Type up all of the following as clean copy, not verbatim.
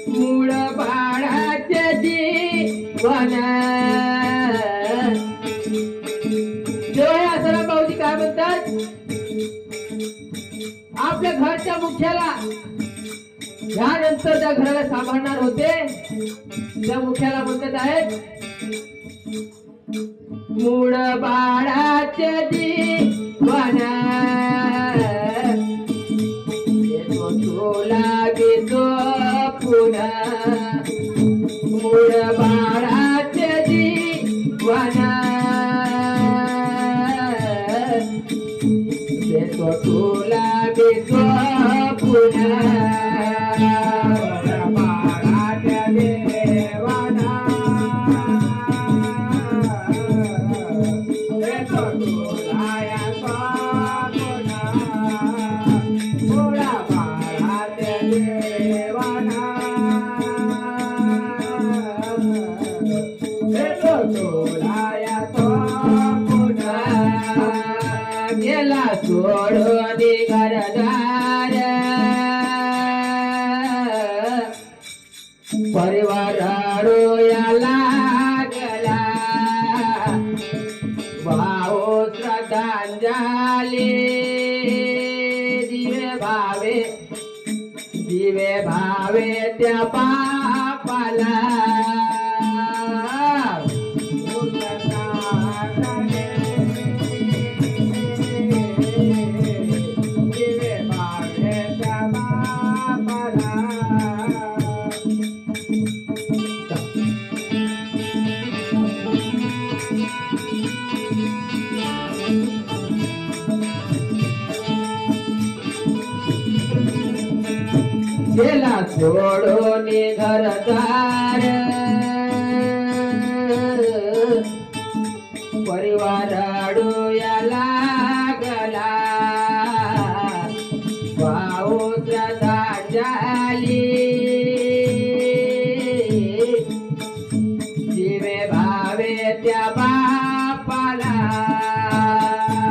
मूळ बाळाचे जीवन तेव्हा सरा भाऊजी काय म्हणतात आपल्या घरच्या मुख्याला यानंतर त्या घराला सांभाळणार होते त्या मुख्याला म्हणतात आहेत मूळ बाळाचे जीवन लागेतो पुन्हा मूळ बाळाचे जीवन देतो तुला देतो पुन्हा बाळाच्या देवाना देतो तुला या पुन्हा मूळ गेला सोडून घरदार परिवार रोया लागला भाऊ श्रद्धांजली दिवे भावे त्या बापाला गेला सोडून घरदार परिवार डोया लागला भाऊ श्रद्धांजली दिवे भावे त्या बापाला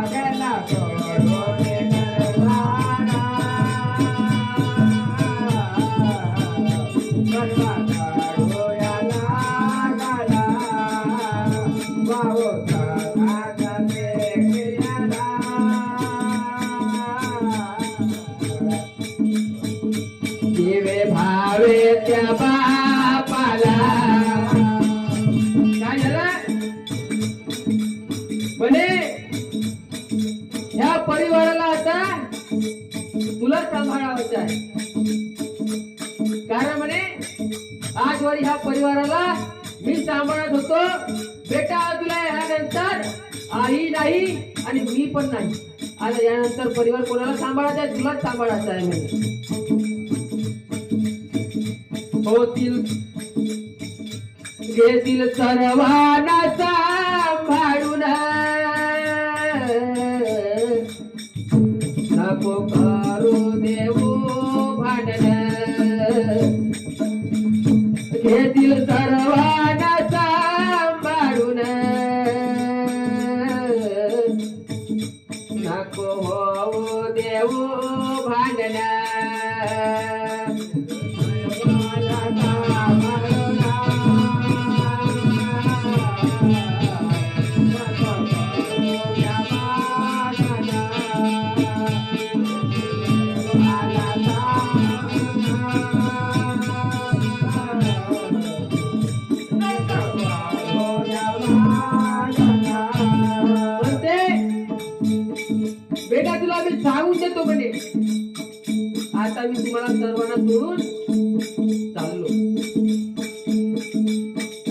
गेला सोडून दिवे भावे त्या बापाला काय झालं म्हणे ह्या परिवाराला आता तुला सांभाळायचं आहे कारण म्हणे आजवर ह्या परिवाराला मी सांभाळत होतो बेटा तुला यानंतर आई नाही आणि मी पण नाही आता यानंतर परिवार कोणाला सांभाळायचा आहे तुलाच सांभाळायचा आहे म्हणजे होतील घेतील सर्वांना सांभाळून नको करू देऊ भांडण घेतील सर्वांना सांभाळून नको होऊ देऊ भांडण बेटा तुला मी सांगून देतो म्हणे आता मी तुम्हाला सर्वांना सोडून चाललो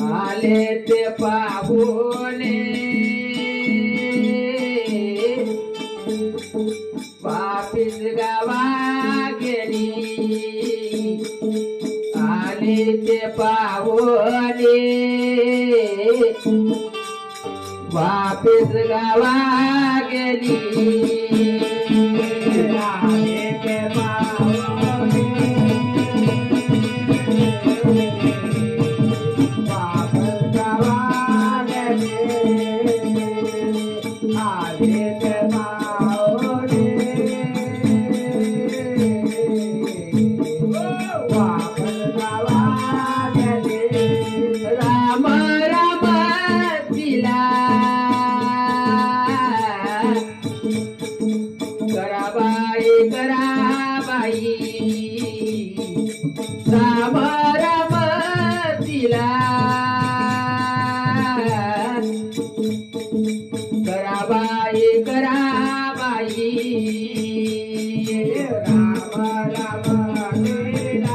आले ते पाहुणे वापिस गावा गेली आले ते पाहुणे वापिस गावा गेली राम राम तिला कराबाई कराबाई राम राम तिला कराबाई कराबाई राम राम तिला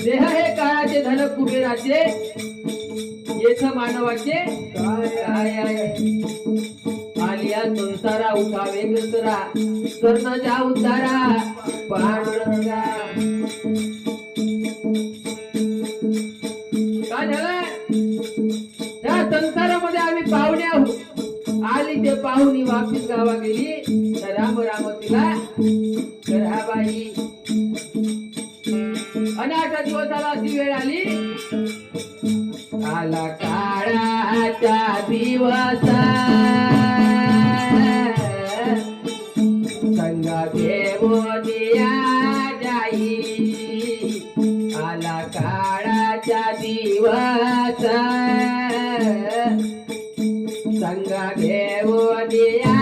देह हे काळाचे धन कुबेराचे येथ मानवाचे काय आहे आलिया संसारा उठावे गंतरा कर्ण जा उद्धारा पांडुरंगा काय झालं त्या संसारामध्ये आम्ही पाहुणे आहोत आली ते पाहुणी वापिस गावा गेली तर राम राम तिला तर हा बाई आणि 8 दिवसाला अशी वेळ आली आला काळाचा दिवस संग देवोनिया जाई आला काळाचा दिवस संग देवोनिया